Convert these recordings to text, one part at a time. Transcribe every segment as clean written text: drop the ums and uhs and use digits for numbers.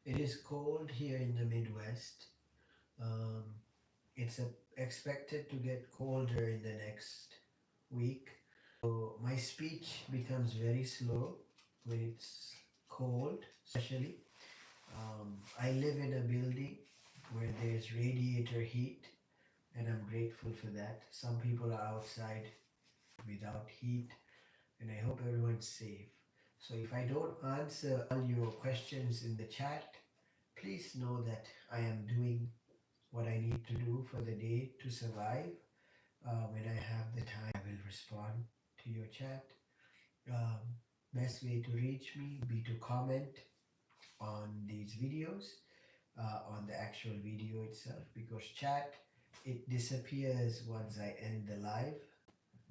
It is cold here in the Midwest. Um, it's expected to get colder in the next week. So my speech becomes very slow when it's cold, especially. I live in a building where there's radiator heat, and I'm grateful for that. Some people are outside without heat, and I hope everyone's safe. So if I don't answer all your questions in the chat, please know that I am doing what I need to do for the day to survive. When I have the time, I will respond to your chat. Um, Best way to reach me be to comment on these videos, on the actual video itself, because chat, it disappears once I end the live,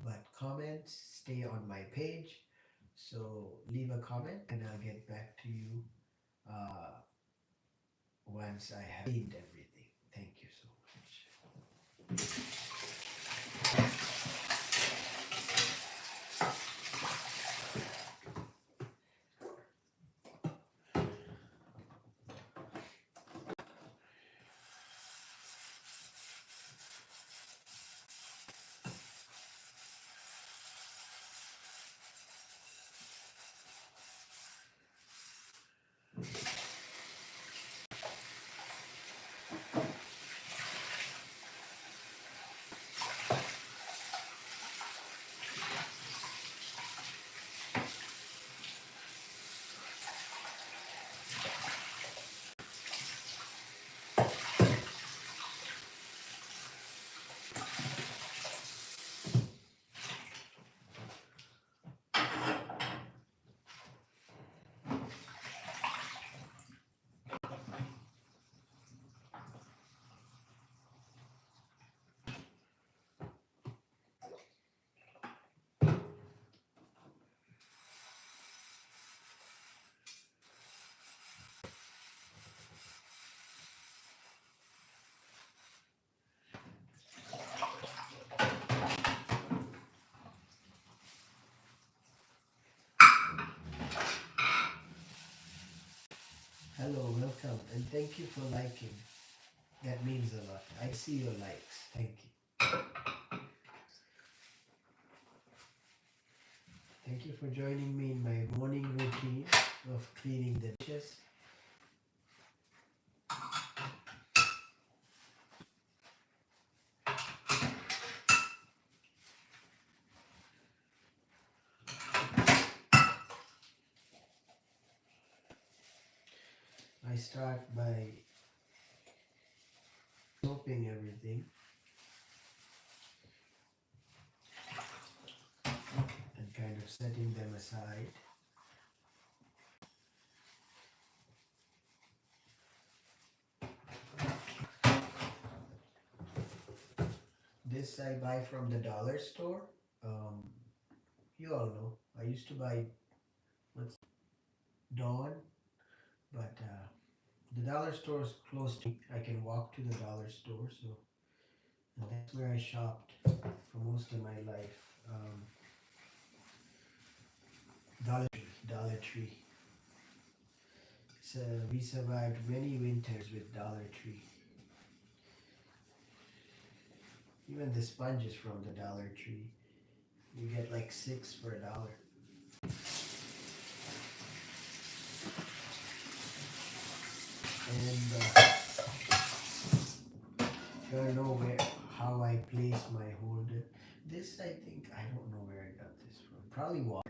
but comments stay on my page. So leave a comment and I'll get back to you uh, once I have cleaned everything. Thank you so much. Hello, welcome, and thank you for liking. That means a lot. I see your likes. Thank you. Thank you for joining me in my morning routine of cleaning the dishes. I start by soaping everything and kind of setting them aside. This I buy from the dollar store. Um, you all know. I used to buy what's Dawn, but the dollar store is close to me. I can walk to the dollar store, so that's where I shopped for most of my life. Dollar Tree. So we survived many winters with Dollar Tree. Even the sponges from the Dollar Tree, you get like six for $1. And you wanna know how I place my holder. This I think I don't know where I got this from. Probably Walmart.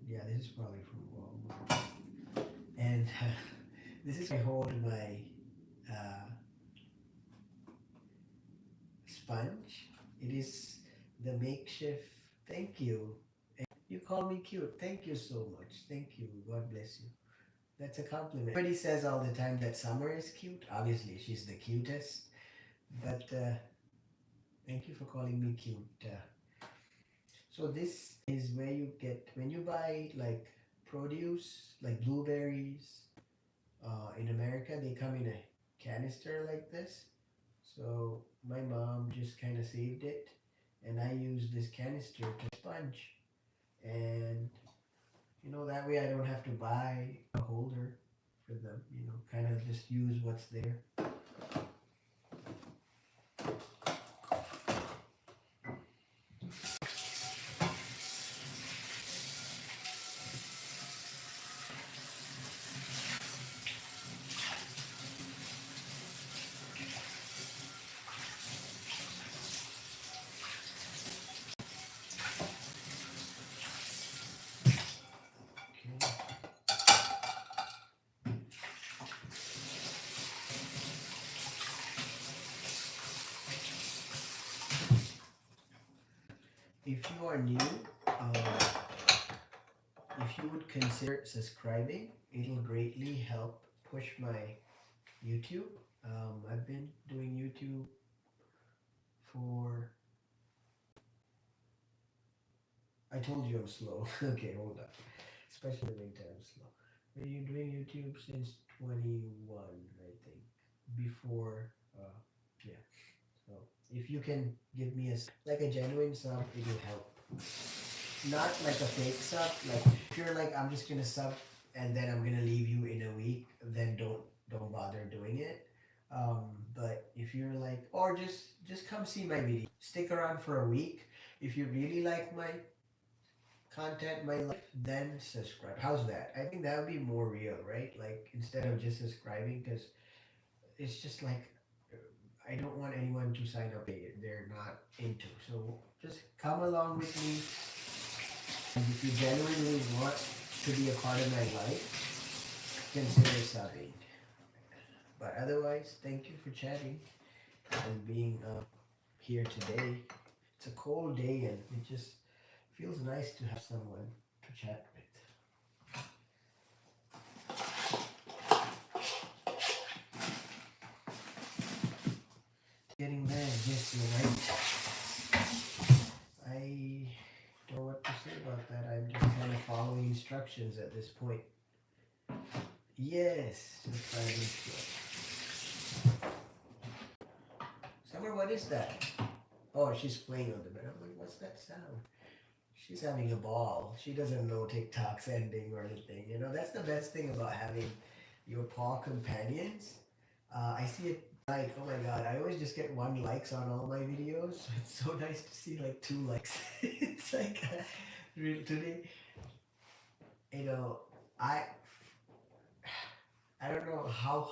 Yeah, this is probably from Walmart. And this is where I hold my uh, sponge. It is the makeshift. Thank you. You call me cute. Thank you so much. Thank you. God bless you. That's a compliment. Everybody says all the time that Summer is cute. Obviously, she's the cutest. But thank you for calling me cute. So this is where you get when you buy like produce, like blueberries. In America, they come in a canister like this. So my mom just kind of saved it, and I use this canister to sponge, and that way I don't have to buy a holder for them, kind of just use what's there. Okay. If you are new, if you would consider subscribing, it'll greatly help push my YouTube. I've been doing YouTube for. I told you I'm slow. Okay, hold on. Especially when I'm slow. Been you doing YouTube since 21, I think. Before, yeah. So if you can give me like a genuine sub, it will help. Not like a fake sub. Like if you're like I'm just gonna sub and then I'm gonna leave you in a week, then don't bother doing it. But if you're like, or just come see my video, stick around for a week. If you really like my content, my life, then subscribe. How's that? I think that would be more real, right? Like instead of just subscribing, because it's just like I don't want anyone to sign up they're not into. So just come along with me. And if you genuinely want to be a part of my life, consider subbing. But otherwise, thank you for chatting and being here today. It's a cold day and it just feels nice to have someone to chat with. Getting there, yes, you're right. I don't know what to say about that. I'm just kind of following instructions at this point. Yes, Summer, what is that? Oh, she's playing on the bed. I'm like, what's that sound? She's having a ball. She doesn't know TikTok's ending or anything. That's the best thing about having your paw companions. I see it like, oh my god, I always just get 1 likes on all my videos. It's so nice to see like 2 likes. It's like today, I I don't know how.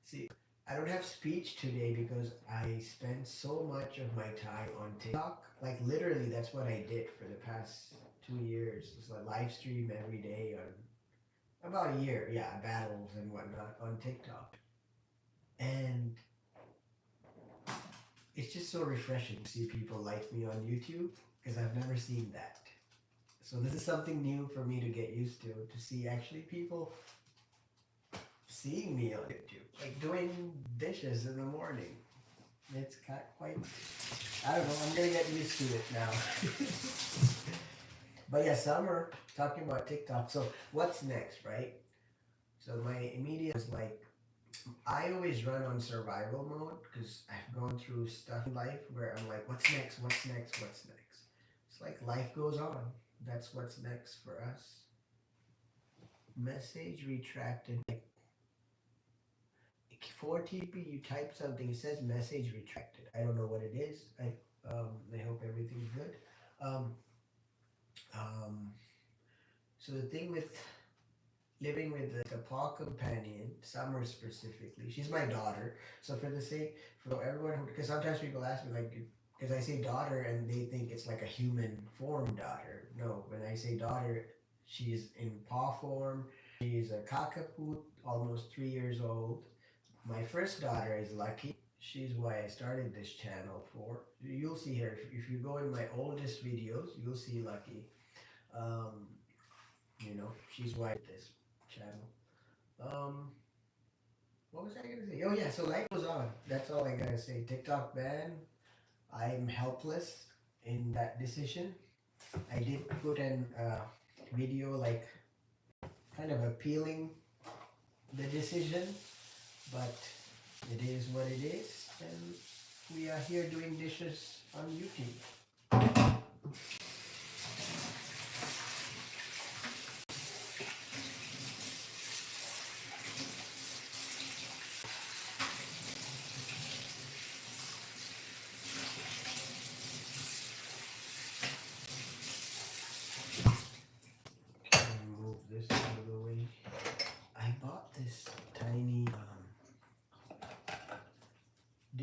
See, I don't have speech today because I spent so much of my time on TikTok. Like literally, that's what I did for the past 2 years. It's like live stream every day on about a year. Yeah, battles and whatnot on TikTok, and it's just so refreshing to see people like me on YouTube because I've never seen that. So this is something new for me to get used to see actually people seeing me on YouTube, like doing dishes in the morning. It's quite, I don't know, I'm gonna get used to it now. But yeah, Summer, talking about TikTok. So what's next, right? So my immediate is like, I always run on survival mode because I've gone through stuff in life where I'm like, what's next? What's next? What's next? It's like life goes on. That's what's next for us. Message retracted. Like for TP, you type something. It says message retracted. I don't know what it is. I hope everything's good. Um, so the thing with living with the paw companion, Summer specifically, she's my daughter. So for the sake for everyone who, because sometimes people ask me like, because I say daughter and they think it's like a human form daughter. No, when I say daughter, she's in paw form. She's a cockapoo, almost 3 years old. My first daughter is Lucky. She's why I started this channel for. You'll see her if you go in my oldest videos. You'll see Lucky. Um, she's why this channel. What was I gonna say? Oh yeah, so life goes on. That's all I gotta say. TikTok ban. I'm helpless in that decision. I did put in a video like kind of appealing the decision, but it is what it is, and we are here doing dishes on YouTube.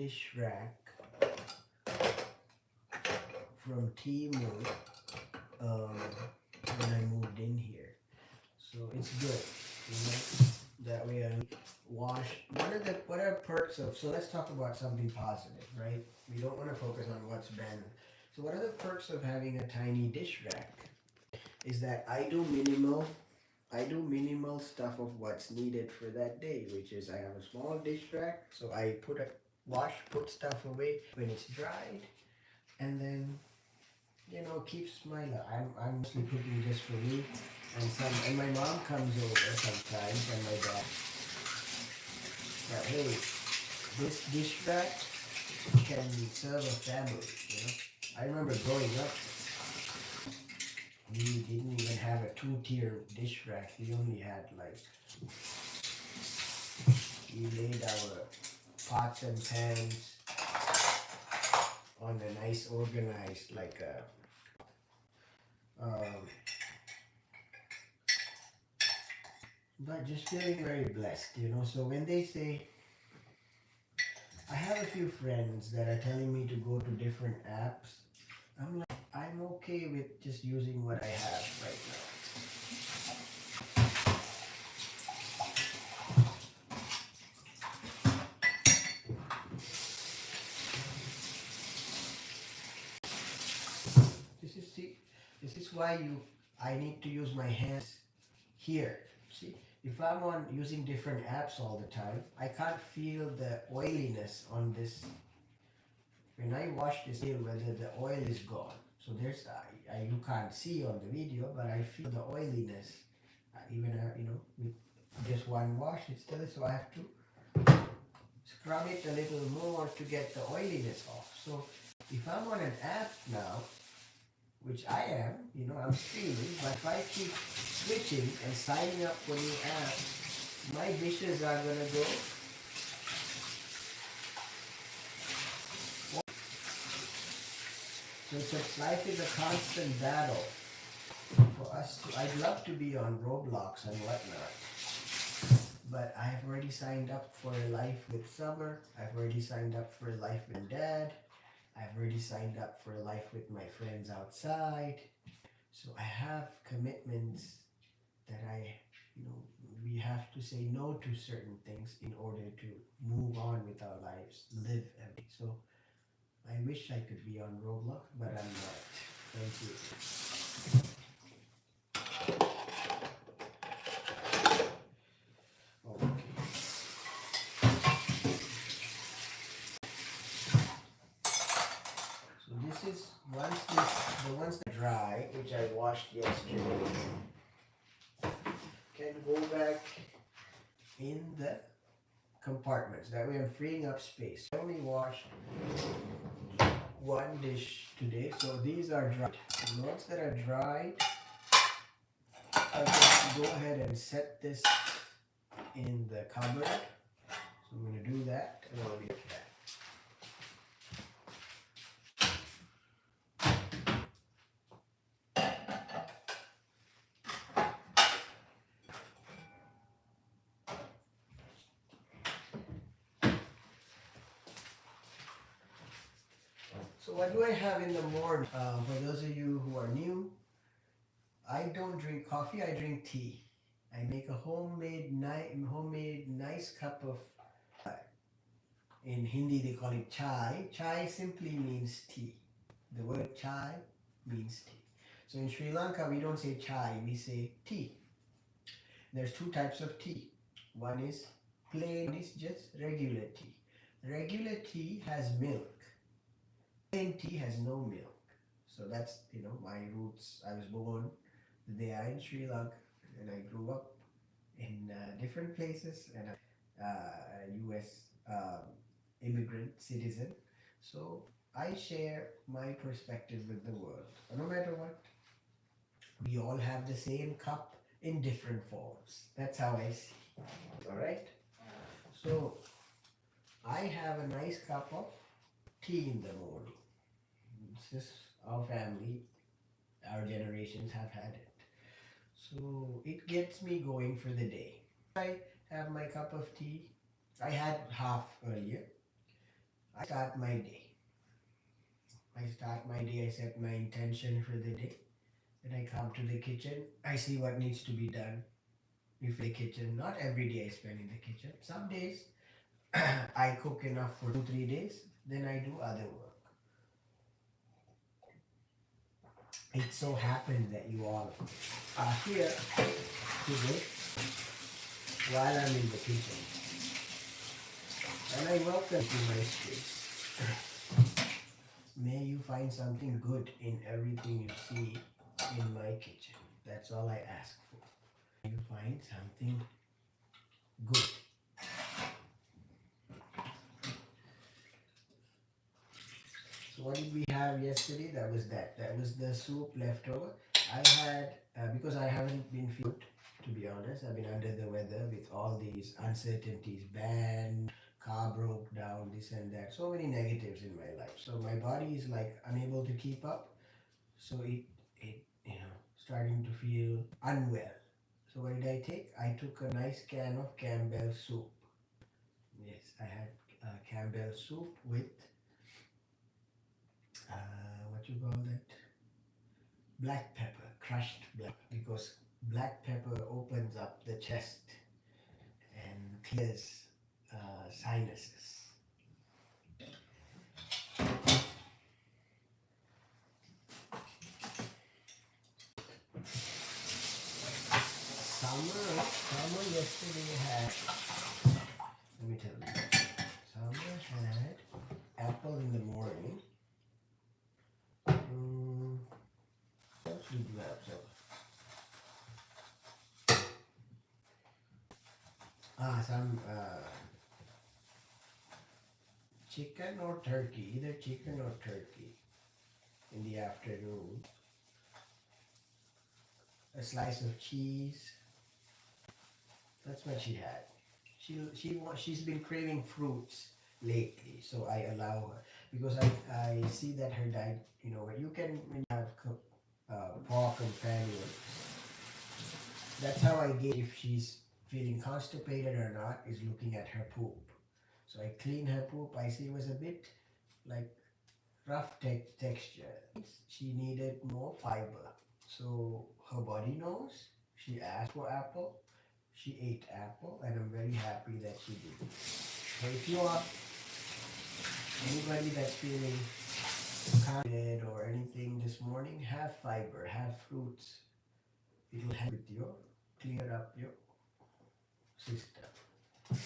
dish rack from Temu um, when I moved in here. So it's good, you know. That way I wash. What are perks of? So let's talk about something positive, right? We don't want to focus on what's bad. So what are the perks of having a tiny dish rack? Is that I do minimal stuff of what's needed for that day, which is I have a small dish rack, so I put stuff away when it's dried, and then keeps my I'm mostly cooking just for me, and my mom comes over sometimes, and my dad. But hey, this dish rack can serve a family. I remember growing up, we didn't even have a two-tier dish rack. We only had we laid our pots and pans on a nice organized um, but just feeling very blessed. So when they say, I have a few friends that are telling me to go to different apps, I'm like, I'm okay with just using what I have right now. This is see, this is why I need to use my hands here. See, if I'm on using different apps all the time, I can't feel the oiliness on this. When I wash this, feel whether the oil is gone. So you can't see on the video, but I feel the oiliness. Even with just one wash, it's still so I have to scrub it a little more to get the oiliness off. So if I'm on an app now, which I am, I'm streaming, but if I keep switching and signing up for new apps, my dishes are gonna go. So life is a constant battle for us. I'd love to be on Roblox and whatnot, but I've already signed up for a life with Summer. I've already signed up for a life with Dad. I've already signed up for a life with my friends outside. So I have commitments that we have to say no to certain things in order to move on with our lives, live every. So I wish I could be on Roblox, but I'm not. Thank you. Okay. So this is the ones that dry, which I washed yesterday, can go back in the compartments. That way I'm freeing up space. I only washed one dish today, so these are dried. The ones that are dried, I can go ahead and set this in the cupboard. So I'm going to do that, and I'll be back. So what do I have in the morning? For those of you who are new, I don't drink coffee, I drink tea. I make a homemade nice cup of, in Hindi they call it chai. Chai simply means tea. The word chai means tea. So in Sri Lanka we don't say chai, we say tea. There's two types of tea. One is plain, one is just regular tea. Regular tea has milk. Plain tea has no milk. So that's, my roots. I was born, they are in Sri Lanka, and I grew up in different places, and a US immigrant citizen. So I share my perspective with the world. No matter what, we all have the same cup in different forms. That's how I see. All right. So I have a nice cup of tea in the morning. This is our family, our generations have had it. So it gets me going for the day. I have my cup of tea. I had half earlier. I start my day. I set my intention for the day. Then I come to the kitchen, I see what needs to be done. If the kitchen, not every day I spend in the kitchen. Some days I cook enough for 2, 3 days, then I do other work. It so happened that you all are here today while I'm in the kitchen. And I welcome you to my space. May you find something good in everything you see in my kitchen. That's all I ask for. You find something good. So what did we have yesterday? That was that. That was the soup left over. I had because I haven't been feeling good, to be honest. I've been under the weather with all these uncertainties, band, car broke down, this and that. So many negatives in my life. So my body is like unable to keep up. So it starting to feel unwell. So what did I take? I took a nice can of Campbell soup. Yes, I had Campbell soup with what you call that? Black pepper, crushed black, because black pepper opens up the chest and clears sinuses. Summer yesterday had, let me tell you, Summer had apple in the morning. What else did you have? So, some chicken or turkey, either chicken or turkey in the afternoon. A slice of cheese. That's what she had. She's been craving fruits lately, so I allow her because I see that her diet. When you can when you have pork companion, that's how I gauge if she's feeling constipated or not. Is looking at her poop. So I clean her poop. I see it was a bit like rough texture. She needed more fiber. So her body knows. She asked for apple. She ate apple, and I'm very happy that she did. So if you are anybody that's feeling tired or anything this morning, have fiber, have fruits. It'll help with your clear up your system. Okay.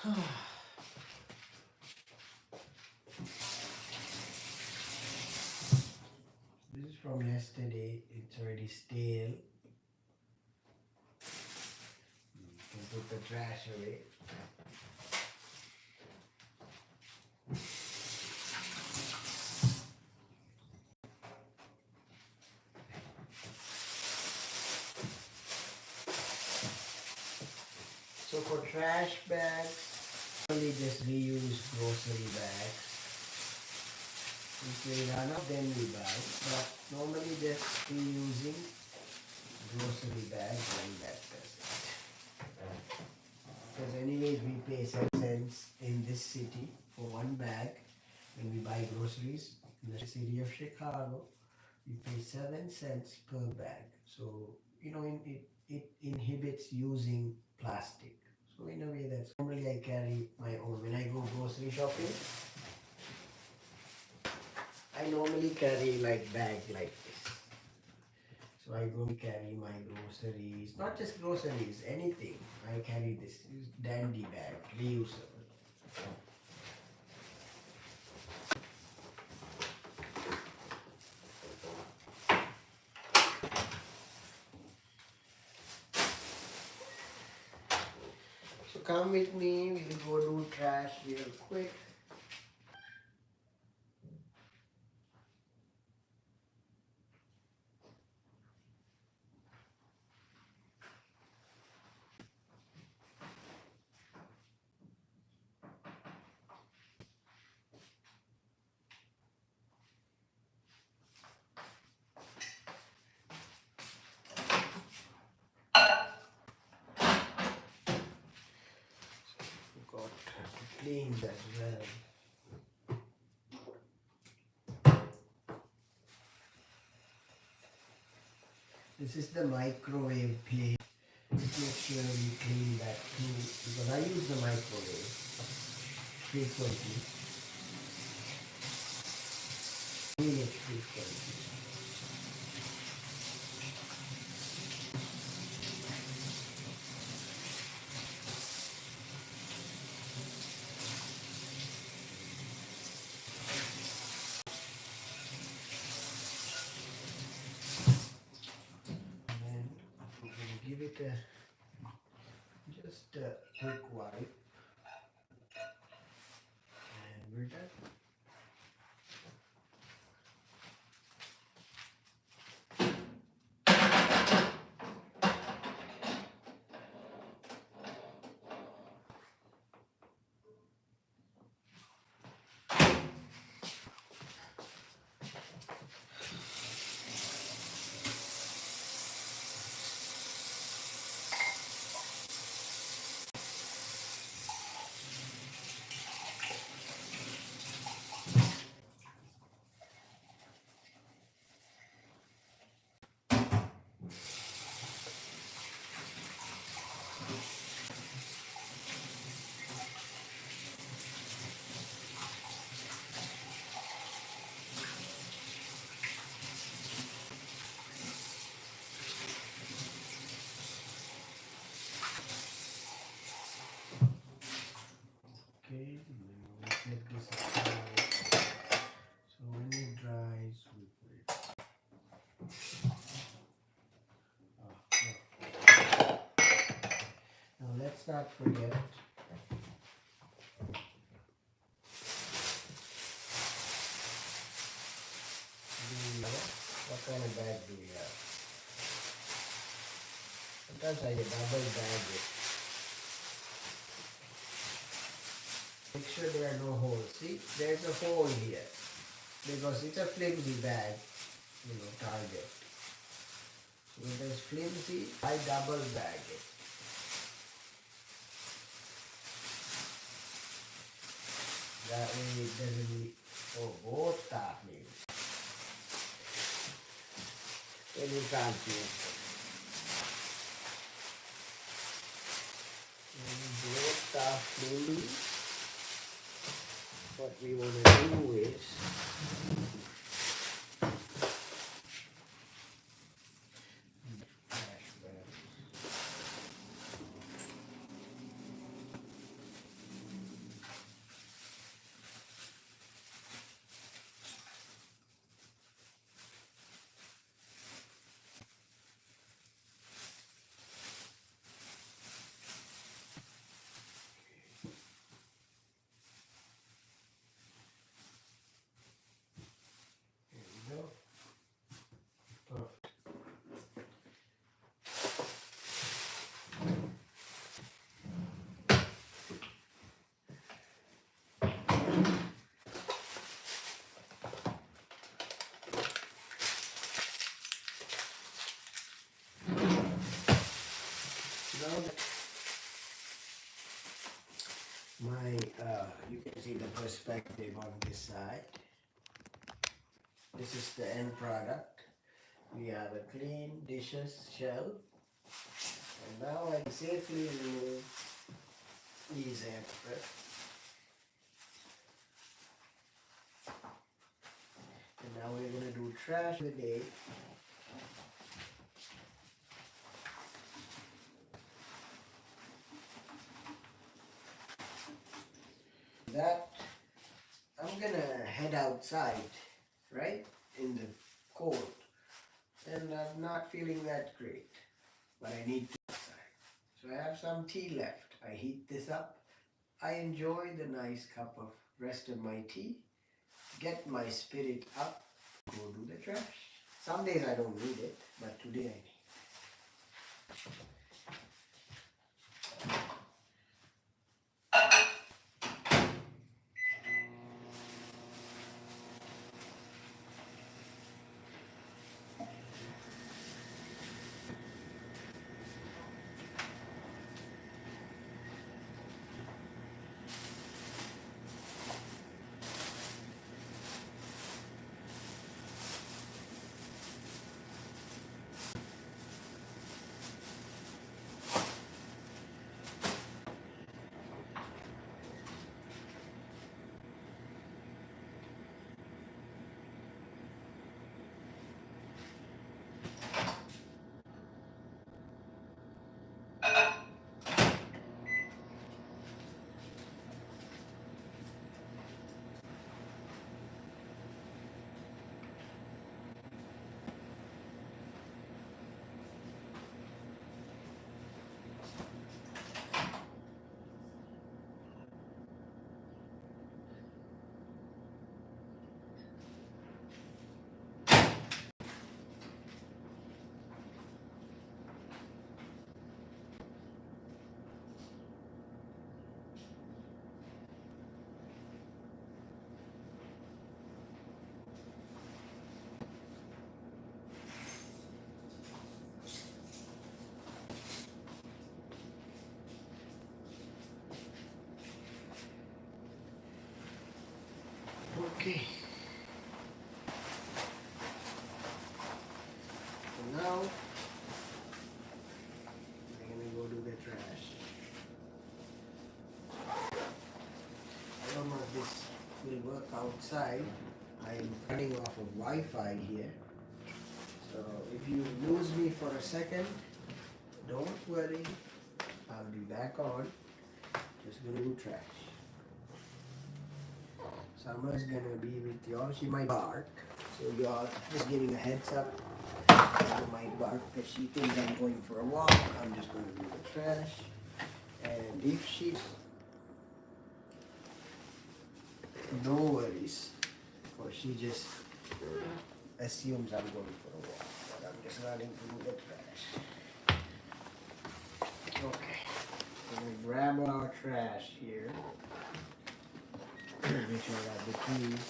This is from yesterday. It's already stale. You can put the trash away. So for trash bags, only just reuse grocery bags. If we run out, then we buy. But normally just reusing grocery bags and that does it. Because anyways we pay 7 cents in this city for one bag when we buy groceries. In the city of Chicago, we pay 7 cents per bag. So, it inhibits using plastic. So in a way that's normally I carry my own. When I go grocery shopping, I normally carry like bag like this. So I go carry my groceries, not just groceries, anything. I carry this dandy bag, reusable. So come with me, we'll go do trash real quick. Got to clean that well. This is the microwave plate. Make sure we clean that too, because I use the microwave frequently. Clean it frequently. And then we can give it just a quick wipe, and we're done. Okay, and then we'll set this aside. So when it dries, we put it. Now let's not forget. What kind of bag do we have? Sometimes I double bag it. Make sure there are no holes. See, there's a hole here because it's a flimsy bag, Target. So when there's flimsy, I double bag it. That way it doesn't leak. Oh, both top maybe. Then you can't use it. Both top fully. What we want to do is Now that you can see the perspective on this side. This is the end product. We have a clean dishes shelf, and now I can safely remove these extras. And now we're gonna do trash of the day. That I'm gonna head outside, right, in the cold, and I'm not feeling that great, but I need to outside. So I have some tea left. I heat this up. I enjoy the nice cup of rest of my tea, get my spirit up, go do the trash. Some days I don't need it, but today I need. Okay. So now I'm gonna go do the trash. I don't know if this will work outside. I'm running off of Wi-Fi here. So if you lose me for a second, don't worry. I'll be back on. Just gonna do trash. Summer's gonna be with y'all. She might bark. So y'all just giving a heads up. She might bark because she thinks I'm going for a walk. I'm just gonna do the trash. And if she's no worries. Or she just assumes I'm going for a walk. But I'm just running to do the trash. Okay. I'm gonna grab our trash here. Make sure I got the keys.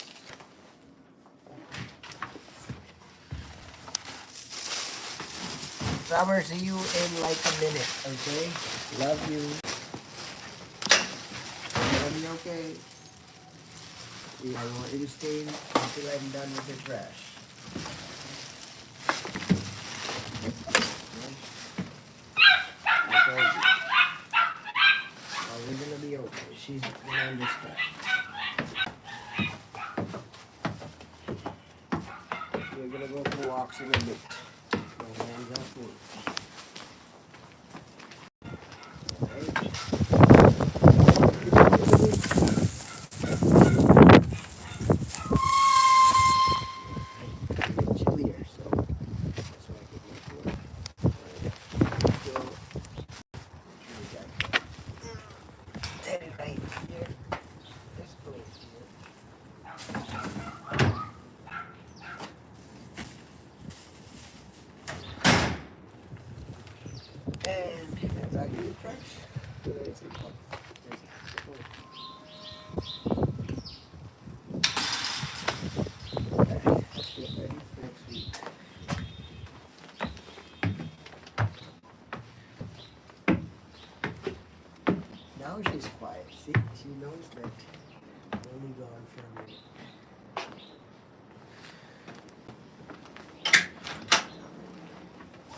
Summer, see you in like a minute, okay? Love you. Everybody okay? Yeah, I want you to stay until I'm done with the trash. I told you. Oh, we're gonna be okay. She's gonna understand. We're gonna go for walks in a bit. My hands are full. Alright. It's chillier, so that's why I get my foot. Alright. So, we got Teddy right here. This place here. And as I do the trash, there's a cup. There's a cup. Okay, let's get ready for next week. now she's quiet. See, she knows that I'm only gone for a minute.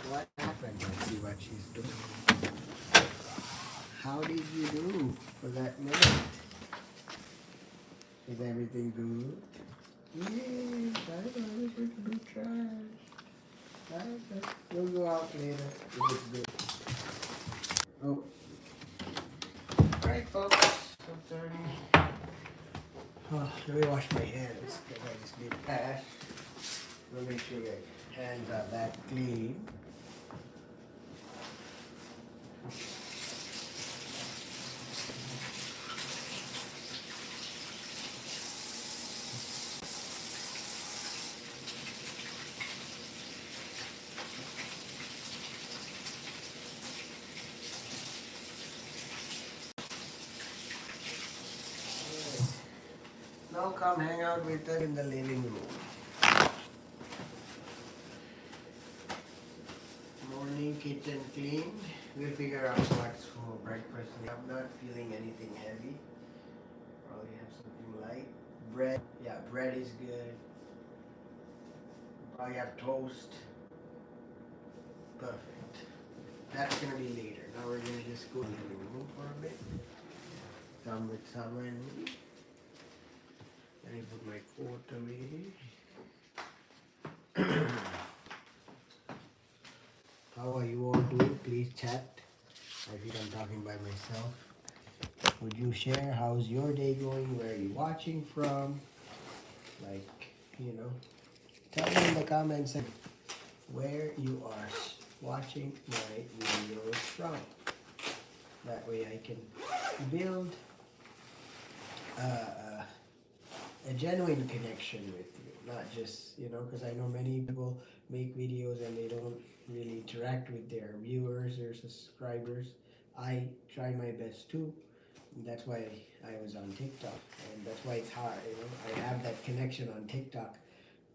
What happened? Let's see what she's doing. How did you do for that minute? Is everything good? Yay! I was going to do trash. Okay. We'll go out later if it's good. Oh. Alright, folks. 2:30. Oh, let me wash my hands because I just did trash. We'll make sure your hands are that clean. Now come hang out with us in the living room. Morning kitchen cleaned. We'll figure out what's for breakfast. I'm not feeling anything heavy. Probably have something light. Bread. Yeah, bread is good. Probably have toast. Perfect. That's gonna be later. Now we're gonna just go in the living room for a bit. Come with Summer and me. Let me put my coat away. How are you all doing? Please chat. I think I'm talking by myself. Would you share how's your day going? Where are you watching from? Like, tell me in the comments where you are watching my videos from. That way I can build a genuine connection with you, not just, because I know many people make videos and they don't really interact with their viewers or subscribers. I try my best too. That's why I was on TikTok, and that's why it's hard. I have that connection on TikTok,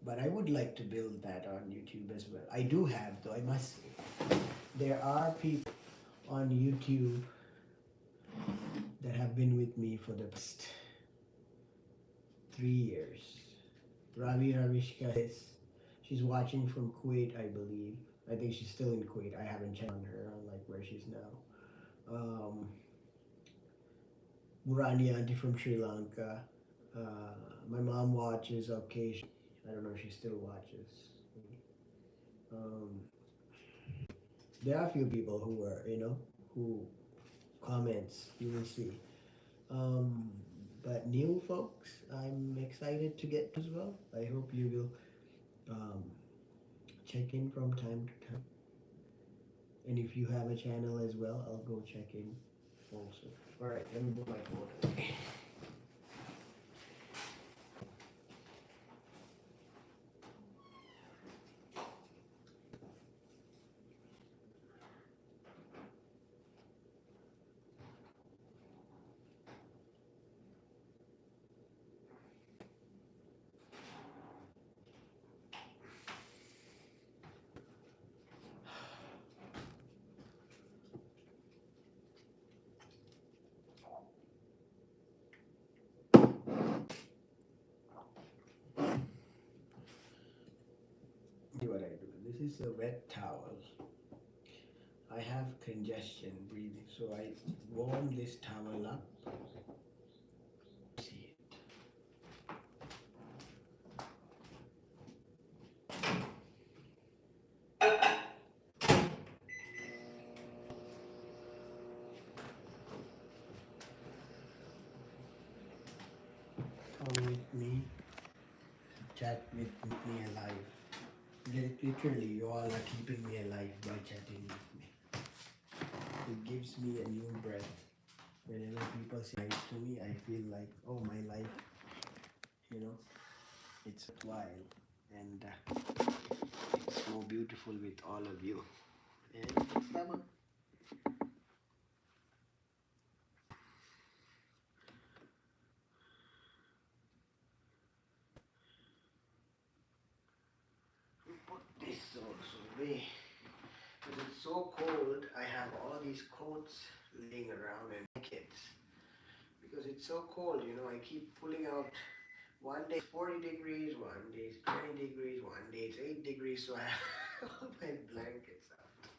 but I would like to build that on YouTube as well. I do have, though, I must say. There are people on YouTube that have been with me for the past 3 years. Ravi Ravishka is, she's watching from Kuwait, I believe. I think she's still in Kuwait. I haven't checked on her, on like where she's now. Murani auntie from Sri Lanka. My mom watches occasionally. I don't know if she still watches. Um, there are a few people who are, who comments. You will see. But new folks, I'm excited to get as well. I hope you will check in from time to time. And if you have a channel as well, I'll go check in also. Alright, let me put my phone away. See what I do. This is a wet towel. I have congestion breathing, so I warm this towel up. See it. Come with me. Chat with me alive. Literally, you all are keeping me alive by chatting with me. It gives me a new breath. Whenever people say nice to me, I feel like, oh, my life, it's worthwhile. And it's more beautiful with all of you. And it's never. We put this also away. Because it's so so cold, I have all these coats laying around and blankets because it's so cold. I keep pulling out. One day it's 40 degrees, one day it's 20 degrees, one day it's 8 degrees, so I have all my blankets out.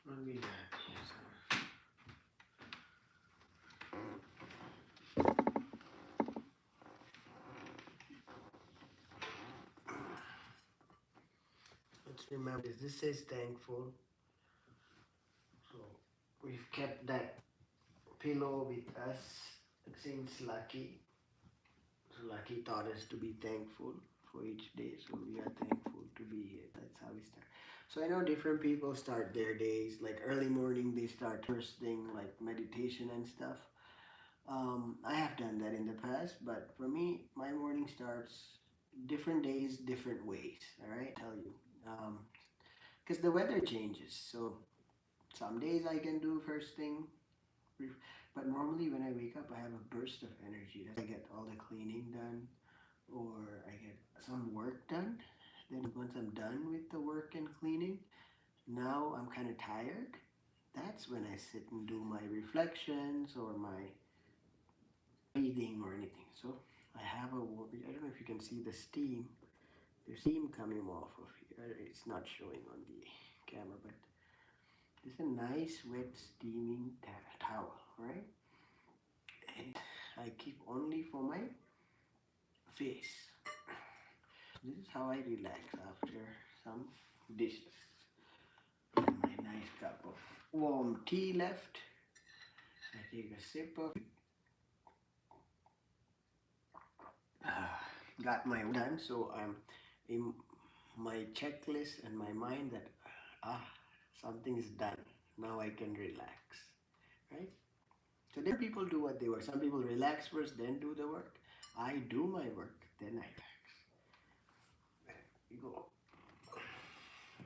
Won't be that. Yes. Let's remember this says thankful. So we've kept that pillow with us since Lucky. So Lucky taught us to be thankful for each day. So we are thankful to be here. That's how we start. So I know different people start their days like early morning. They start first thing like meditation and stuff. I have done that in the past, but for me, my morning starts different days, different ways. All right, tell you, because the weather changes. So some days I can do first thing, but normally when I wake up, I have a burst of energy. I get all the cleaning done, or I get some work done. Then once I'm done with the work and cleaning, now I'm kind of tired. That's when I sit and do my reflections or my breathing or anything. So I have a, I don't know if you can see the steam. There's steam coming off of here. It's not showing on the camera, but it's a nice wet steaming towel, right? And I keep only for my face. This is how I relax after some dishes. And my nice cup of warm tea left. I take a sip of it. Got my done, so I'm in my checklist and my mind that something is done. Now I can relax, right? So different people do what they work. Some people relax first, then do the work. I do my work, then I relax. There we go.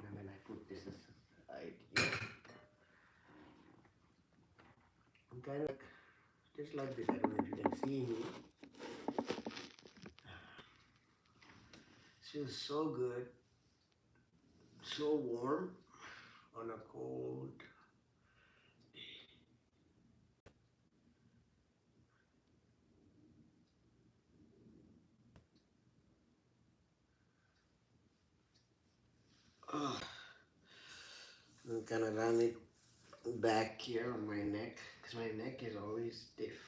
And then I put this aside here. I'm kind of like, just like this. I don't know if you can see me. It feels so good, so warm on a cold day. Oh, I'm gonna run it back here on my neck because my neck is always stiff.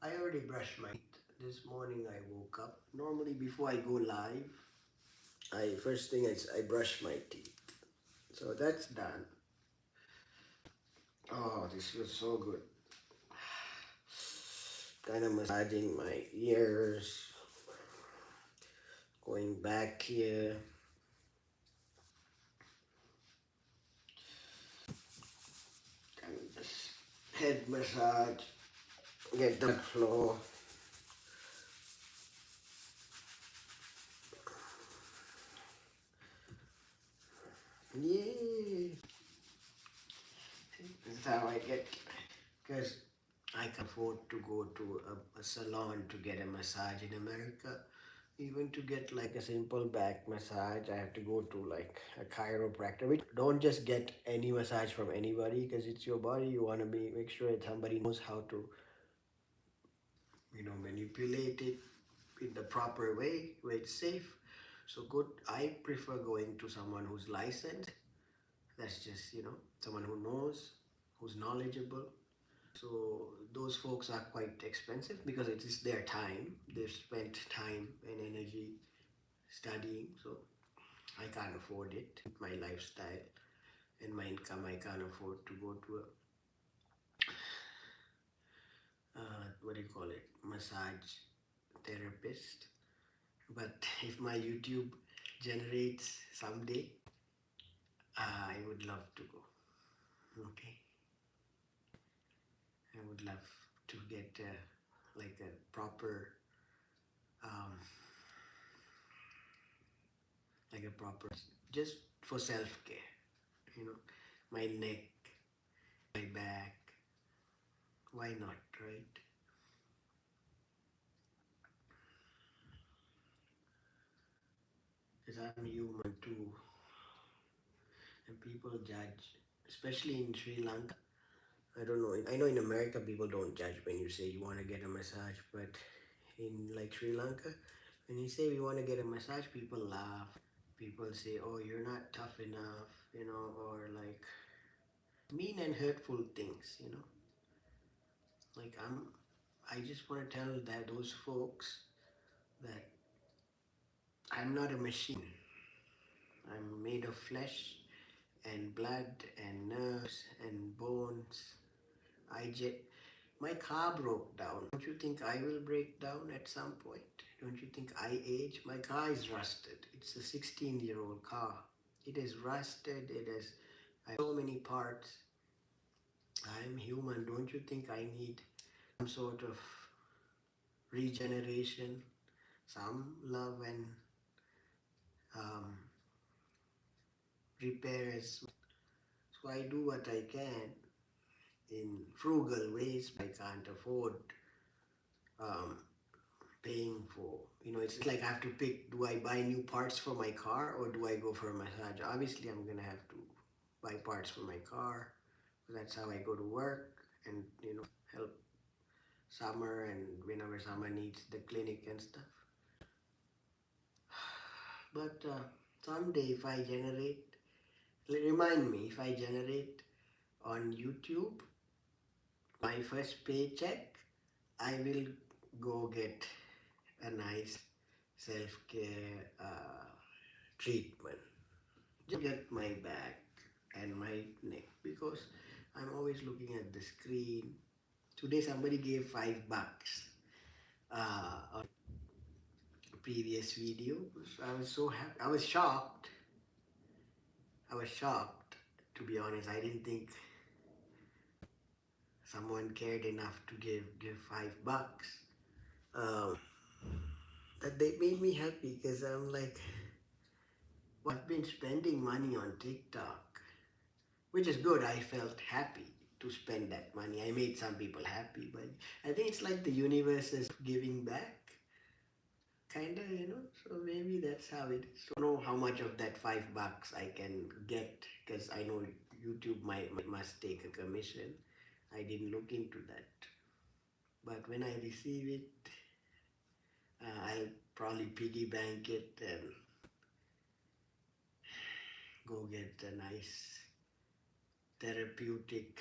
I already brushed my teeth. This morning I woke up. Normally before I go live, I first thing is I brush my teeth. So that's done. Oh, this feels so good. Kind of massaging my ears, going back here. Kind of just head massage, get the flow. Yeah, that's how I get. Because I can afford to go to a salon to get a massage in America. Even to get like a simple back massage, I have to go to like a chiropractor. Which don't just get any massage from anybody because it's your body. You want to make sure that somebody knows how to, manipulate it in the proper way where it's safe. So good. I prefer going to someone who's licensed. That's just someone who knows, who's knowledgeable. So those folks are quite expensive because it is their time. They've spent time and energy studying. So I can't afford it. My lifestyle and my income, I can't afford to go to what do you call it, massage therapist. But if my YouTube generates someday, I would love to go. Okay, I would love to get like a proper, um, just for self care. You know, my neck, my back. Why not, right? Because I'm human too, and people judge, especially in Sri Lanka. I don't know. I know in America people don't judge when you say you want to get a massage, but in like Sri Lanka, when you say you want to get a massage, people laugh. People say, "Oh, you're not tough enough," or like mean and hurtful things. Like I just want to tell that those folks that I'm not a machine. I'm made of flesh and blood and nerves and bones. I just My car broke down. Don't you think I will break down at some point? Don't you think I age? My car is rusted. It's a 16-year-old car. It is rusted. It has so many parts. I am human. Don't you think I need some sort of regeneration, some love and um, repairs? So I do what I can in frugal ways. I can't afford um, paying for. It's like I have to pick, do I buy new parts for my car or do I go for a massage? Obviously, I'm gonna have to buy parts for my car. That's how I go to work and help Summer and whenever Summer needs the clinic and stuff. But someday, if I generate, remind me if I generate on YouTube my first paycheck, I will go get a nice self-care treatment. Just get my back and my neck because I'm always looking at the screen. Today somebody gave $5 on a previous video. So I was so happy. I was shocked. To be honest. I didn't think someone cared enough to give $5. Um, that they made me happy because I'm like, well, I've been spending money on TikTok, which is good. I felt happy to spend that money. I made some people happy, but I think it's like the universe is giving back, kinda. So maybe that's how it is. So I don't know how much of that $5 I can get because I know YouTube must take a commission. I didn't look into that, but when I receive it, I'll probably piggy bank it and go get a nice therapeutic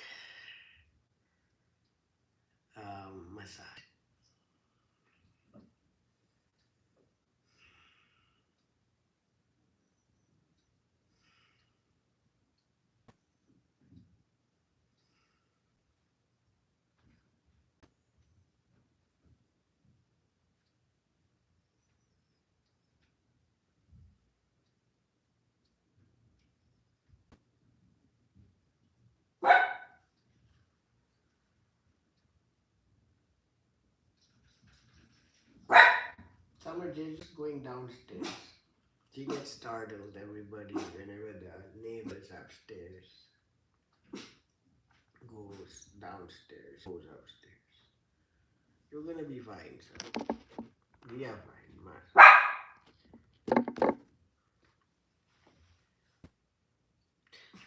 massage. summer, they're just going downstairs. She gets startled, everybody, whenever the neighbors upstairs goes downstairs, goes upstairs. You're gonna be fine, son. We are fine, man.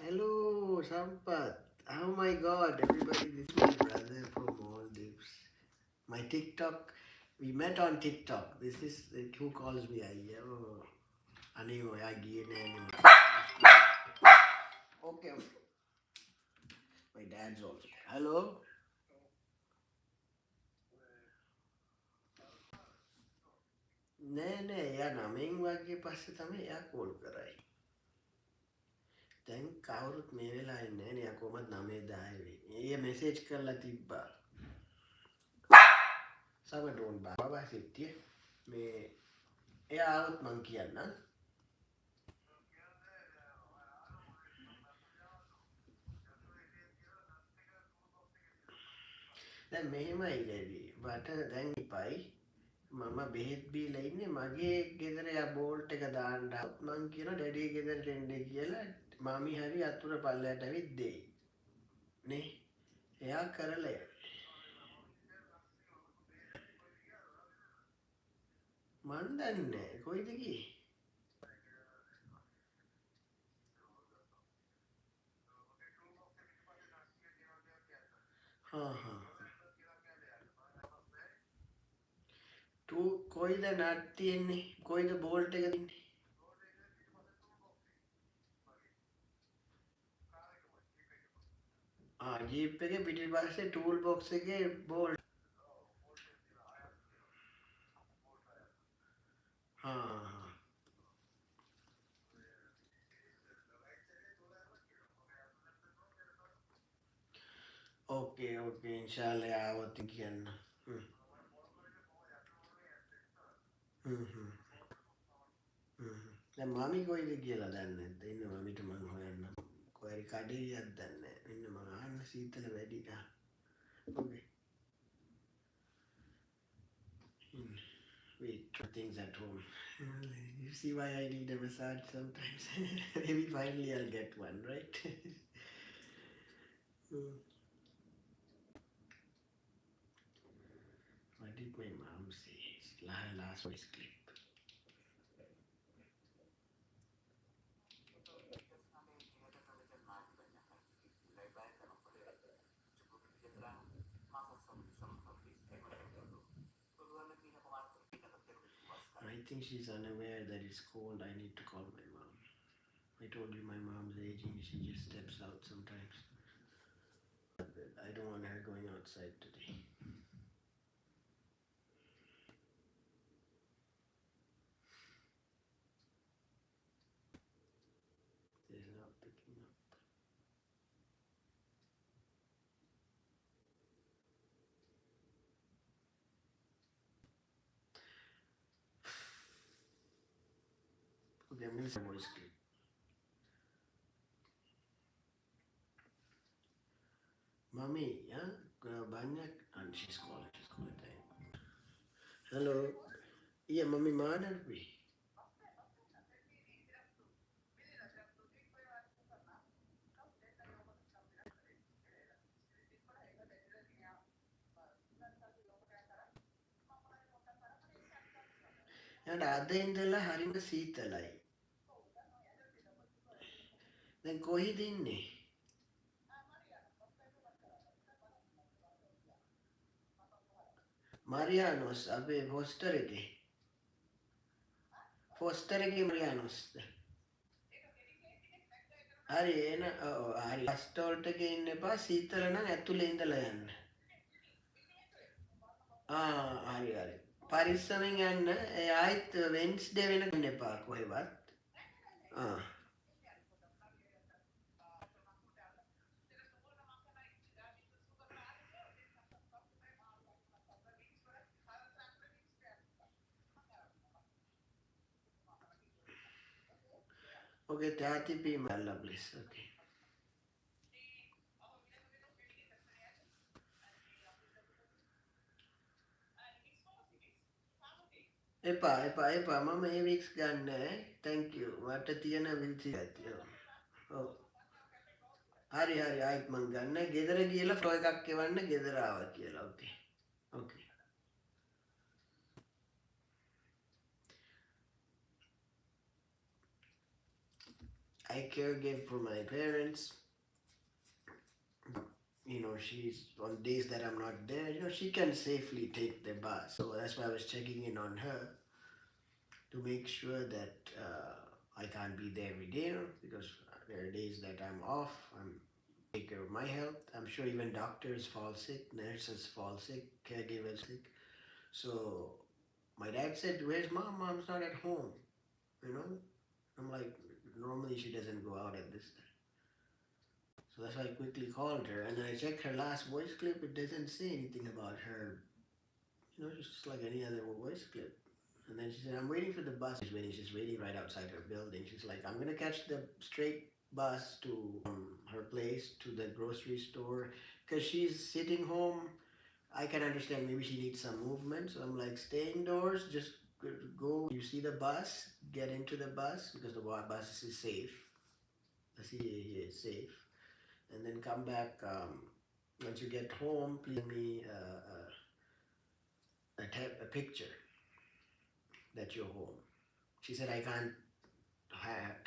Hello, Sampath. Oh my god, everybody, this is my brother from Maldives. My TikTok, we met on TikTok. This is who calls me Ayyo. Anyway, I get anyway. Okay, my dad's also. Hello? නෑ නෑ එයා නමෙන් වගේ පස්සේ තමයි එයා call කරයි. දැන් කවුරුත් මේ වෙලා ඉන්නේ නෑනේ. එයා කොහමද 9:10 වෙයි. ඊයේ මෙසේජ් කරලා තිබ්බා. සම ඩෝන් බාබා සිටියේ මේ එයා આવුත් මං කියන්නම්. දැන් මෙහෙමයි ලෙවි. මට දැන් ඉපයි මම බෙහෙත් බීලා ඉන්නේ මගේ ගෙදර යා බෝල්ට් එක දාන්න આવුත් මං කියනවා ඩැඩි ගෙදරට එන්න කියලා මමි හරි අතුර පල්ලයට ඇවිත් දෙයි. නේ එයා කරලා මන් දන්නේ නෑ කොයිද ගියේ? හා හා ටූ කොයිද නට් තියෙන්නේ? කොයිද බෝල්ට් එක තියෙන්නේ? ජීප් එකේ පිටිපස්සේ ටූල් බොක්ස් එකේ බෝල්ට්. හා හා ඕකේ ඕකේ ඉන්ෂාල්ලා ආවොත් කියන්න. හ්ම් හ්ම් හ්ම් හ්ම්. දැන් මමි කොයිද කියලා දන්නේ නැද්ද? ඉන්න මමිට මං හොයන්නම්. කොහරි කඩේයක් දන්නේ නැහැ. ඉන්න මං ආන්න සීතල වැඩි. ඕකේ. Wait for things at home. You see why I need a massage sometimes? Maybe finally I'll get one, right? Hmm. What did my mom say? Last voice clip. I think she's unaware that it's cold. I need to call my mom. I told you my mom's aging. She just steps out sometimes. I don't want her going outside today. It's not picking up. Okay, I'm gonna say voice clip. Mommy, yeah? Banyak. And she's calling. She's calling. Hello. Yeah, mommy, Manarvi. And අද ඉඳලා හරිම සීතලයි. දැන් කොහෙද ඉන්නේ? මරියානොස් අපේ foster එකේ. Foster එකේ මරියානොස්ද? හරි එන හරි ස්ටෝල්ට් එකේ ඉන්න එපා සීතල නම් ඇතුලේ ඉඳලා යන්න. හරි හරි. පරිස්සමෙන් යන්න. ආයිත් වෙන්ස්ඩේ වෙනකන් එපා කොහෙවත්. ආ okay, hati-hati Malla, please. Okay. එපා මම ඒ වික්ස් ගන්න thank you මට තියෙන විල්සි ඇතියෝ ඔව් හරි ආයිත් මං ගන්න ගෙදර ගිහලා ෆොටෝ එකක් එවන්න ගෙදර ආවා කියලා ඕකේ I caregave for my parents. You know, she's on days that I'm not there, you know, she can safely take the bus. So that's why I was checking in on her to make sure that I can't be there every day, you know, because there are days that I'm off. I'm take care of my health. I'm sure even doctors fall sick, nurses fall sick, caregivers sick. So my dad said, "Where's mom? Mom's not at home." You know, I'm like, normally she doesn't go out at this time. So that's why I quickly called her, and then I checked her last voice clip. It doesn't say anything about her. You know, just like any other voice clip. And then she said, I'm waiting for the bus. She's waiting right outside her building. She's like, I'm gonna catch the straight bus to her place to the grocery store because she's sitting home. I can understand maybe she needs some movement. So I'm like, stay indoors, just go. You see the bus, get into the bus because the bus is safe. The CAA is safe. And then come back. Once you get home, please send me a picture that you're home. She said, I can't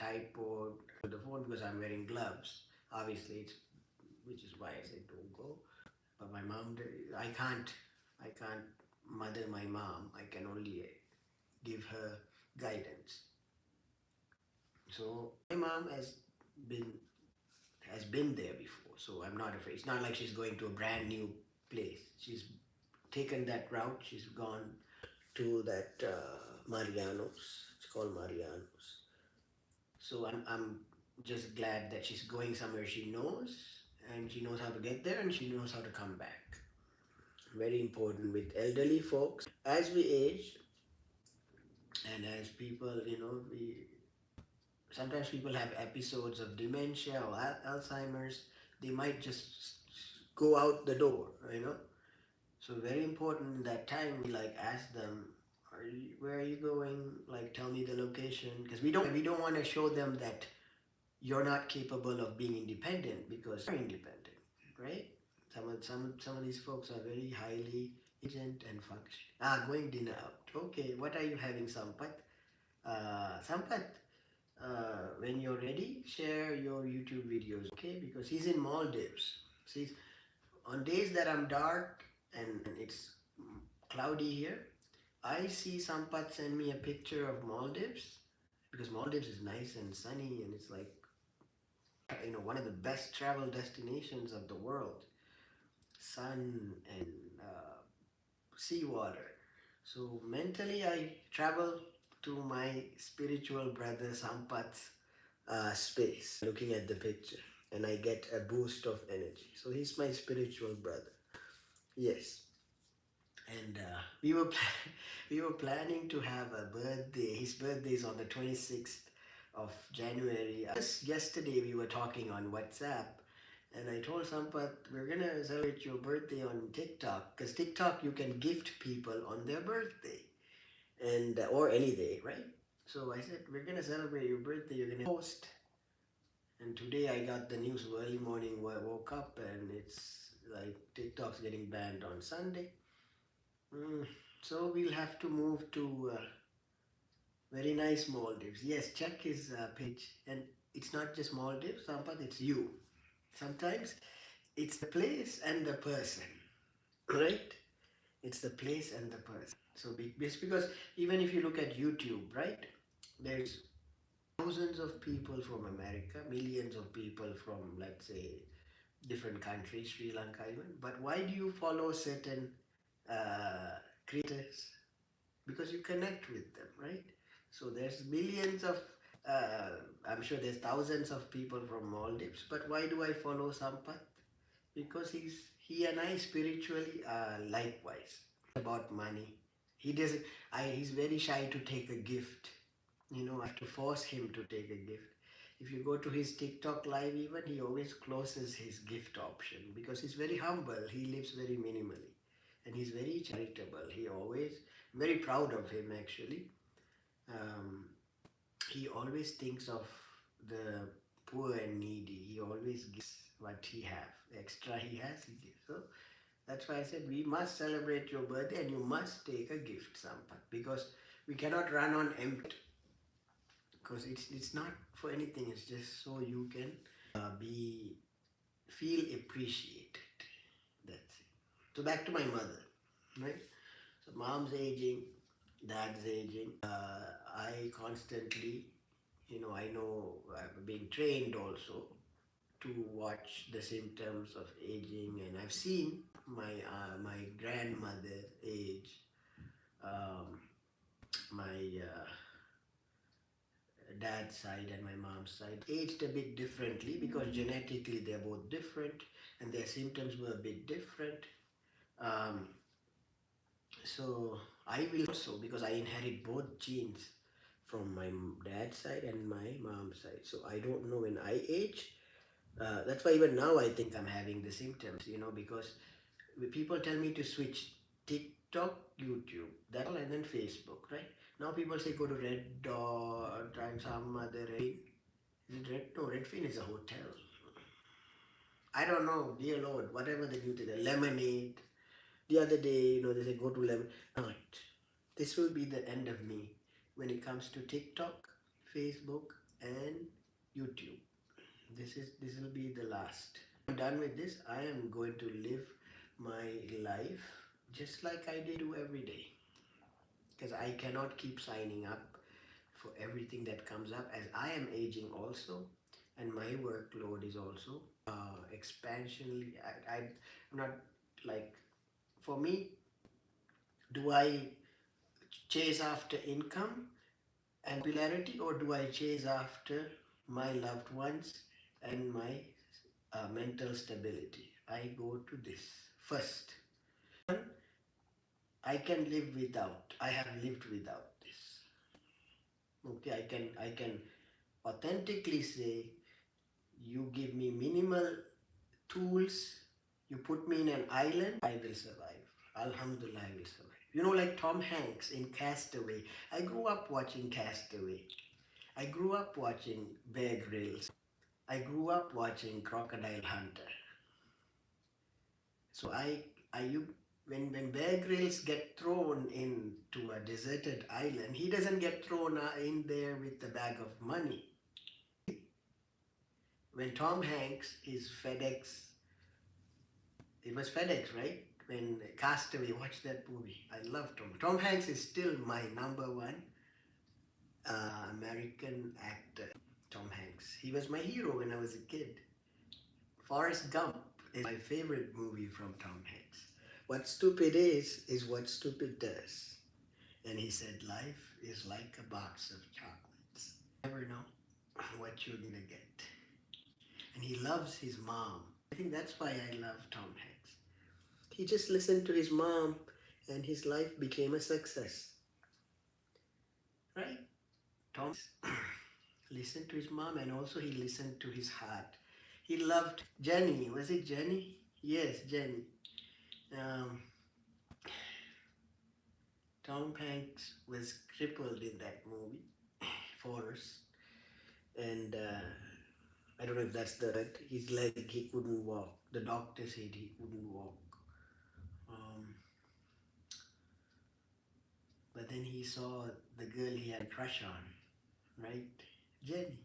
type or the phone because I'm wearing gloves. Obviously, which is why I said don't go. But my mom, I can't mother my mom. I can only give her guidance. So my mom been has been there before, so I'm not afraid. It's not like she's going to a brand new place. She's taken that route. She's gone to that Mariano's. It's called Mariano's. So I'm just glad that she's going somewhere she knows, and she knows how to get there, and she knows how to come back. Very important with elderly folks. As we age, and as people, you know, we sometimes people have episodes of dementia or Alzheimer's. They might just go out the door, you know. So very important in that time, we like ask them, where are you going? Like, tell me the location, because we don't want to show them that you're not capable of being independent because you're independent, right? Some of these folks are very highly intelligent and functional. Going dinner out. Okay, what are you having, Sampath? Sampath, when you're ready, share your YouTube videos, okay? Because he's in Maldives. See, on days that I'm dark and it's cloudy here, I see Sampath send me a picture of Maldives because Maldives is nice and sunny and it's like, you know, one of the best travel destinations of the world. Sun and seawater. So mentally, I travel to my spiritual brother Sampath's space, looking at the picture, and I get a boost of energy. So he's my spiritual brother. Yes, and we were planning to have a birthday. His birthday is on the 26th of January. Just yesterday we were talking on WhatsApp, and I told Sampath we're gonna celebrate your birthday on TikTok because TikTok you can gift people on their birthday and or any day, right? So I said we're gonna celebrate your birthday. You're gonna post. And today I got the news early morning. Woke up and it's like TikTok's getting banned on Sunday. Mm, so we'll have to move to very nice Maldives. Yes, check his page. And it's not just Maldives, Sampath, it's you. Sometimes it's the place and the person, right? It's the place and the person. So just because even if you look at YouTube, right? There's thousands of people from America, millions of people from, let's say, different countries, Sri Lanka even. But why do you follow certain creators? Because you connect with them, right? So there's millions of, I'm sure there's thousands of people from Maldives, but why do I follow Sampath? Because he and I spiritually are likewise. About money, he doesn't. He's very shy to take a gift. You know, I have to force him to take a gift. If you go to his TikTok live, even he always closes his gift option because he's very humble. He lives very minimally, and he's very charitable. He always very proud of him actually. Um, he always thinks of the poor and needy. He always gives what he have. The extra he has, he gives. So that's why I said we must celebrate your birthday and you must take a gift, Sampath, because we cannot run on empty. Because it's not for anything. It's just so you can be feel appreciated. That's it. So back to my mother, right? So mom's aging, dad's aging. I constantly, I know I've been trained also to watch the symptoms of aging, and I've seen my grandmother age, um, my dad's side and my mom's side aged a bit differently because genetically they're both different and their symptoms were a bit different. Um, so I will also, because I inherit both genes from my dad's side and my mom's side. So I don't know when I age. That's why even now I think I'm having the symptoms, because people tell me to switch TikTok, YouTube, that all, and then Facebook, right? Now people say go to Red Dot and some other Red. Is it Red? No, Redfin is a hotel. I don't know, dear Lord, whatever the new thing, the Lemonade. The other day, they say go to Lemon. Not. This will be the end of me when it comes to TikTok, Facebook, and YouTube. This will be the last. I'm done with this. I am going to live my life just like I do every day, because I cannot keep signing up for everything that comes up as I am aging also, and my workload is also expansionally. I'm not like, for me, do I chase after income and popularity, or do I chase after my loved ones and my mental stability? I go to this first. I can live without. I have lived without this. Okay, I can authentically say, you give me minimal tools, you put me in an island, I will survive. Alhamdulillah, I will survive. Like Tom Hanks in Castaway. I grew up watching Castaway. I grew up watching Bear Grylls. I grew up watching Crocodile Hunter. So when Bear Grylls get thrown into a deserted island, he doesn't get thrown in there with a bag of money. When Tom Hanks is FedEx, it was FedEx, right? When Castaway, watch that movie. I love Tom. Tom Hanks is still my number one American actor. Tom Hanks. He was my hero when I was a kid. Forrest Gump is my favorite movie from Tom Hanks. What stupid is what stupid does. And he said, life is like a box of chocolates. You never know what you're gonna get. And he loves his mom. I think that's why I love Tom Hanks. He just listened to his mom and his life became a success. Right? Tom listened to his mom, and also he listened to his heart. He loved Jenny. Was it Jenny? Yes, Jenny. Um, Tom Hanks was crippled in that movie, Forrest. And I don't know if that's his leg, he couldn't walk. The doctor said he couldn't walk. Um, but then he saw the girl he had a crush on, right? Jenny.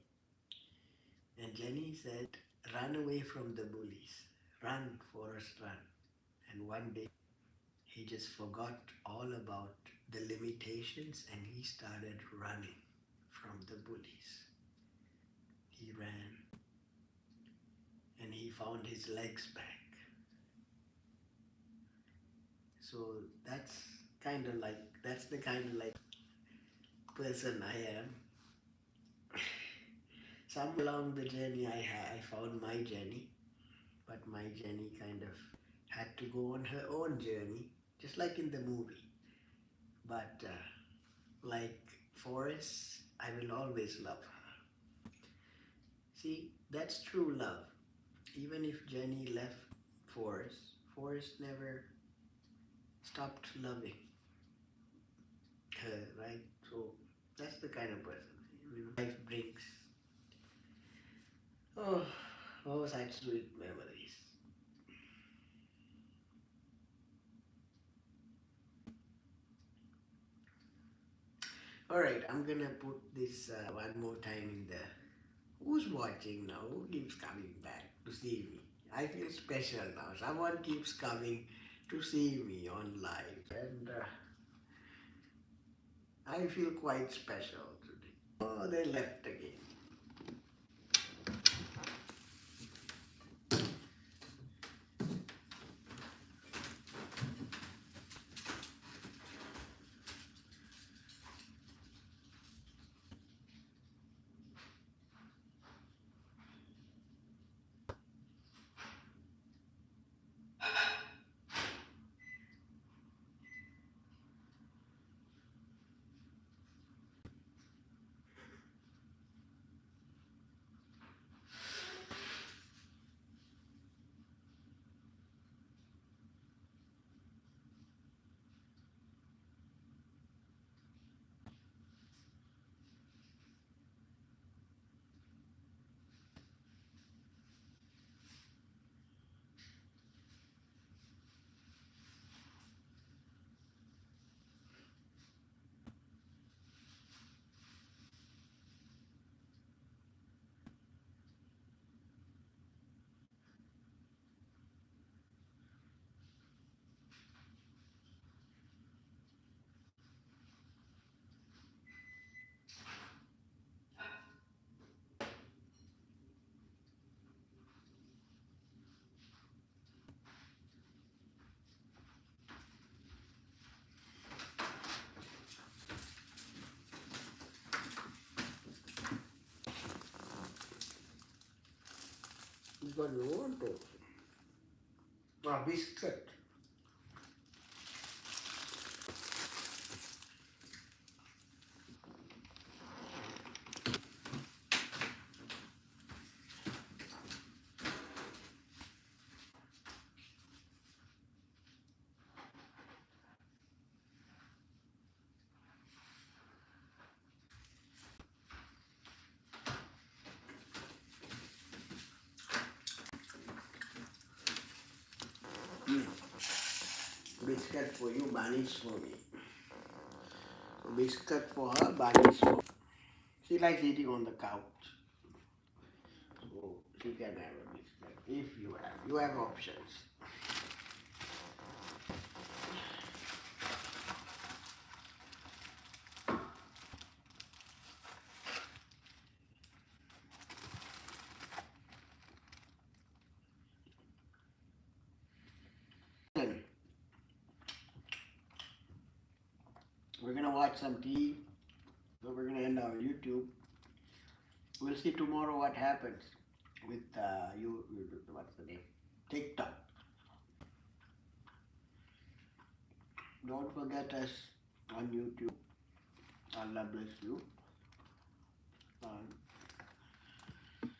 And Jenny said, run away from the bullies. Run, Forrest, run. And one day, he just forgot all about the limitations and he started running from the bullies. He ran and he found his legs back. So that's the kind of like person I am. Somewhere along the journey I found my Jenny, but my Jenny kind of had to go on her own journey, just like in the movie. But like Forrest, I will always love her. See, that's true love. Even if Jenny left Forrest, Forrest never stopped loving. right? So that's the kind of person. Life brings oh, oh, such sweet memories. All right, I'm gonna put this one more time in there. Who's watching now? Who keeps coming back to see me? I feel special now. Someone keeps coming to see me on live, and I feel quite special today. Oh, they left again. Because you want to. Ah, biscuit. Biscuit for you, bunnies for me. Biscuit for her, bunnies for me. She likes eating on the couch. So she can have a biscuit if you have. You have options. Then we're gonna watch some TV. So we're gonna end our YouTube. We'll see tomorrow what happens with what's the name? TikTok. Don't forget us on YouTube. Allah bless you.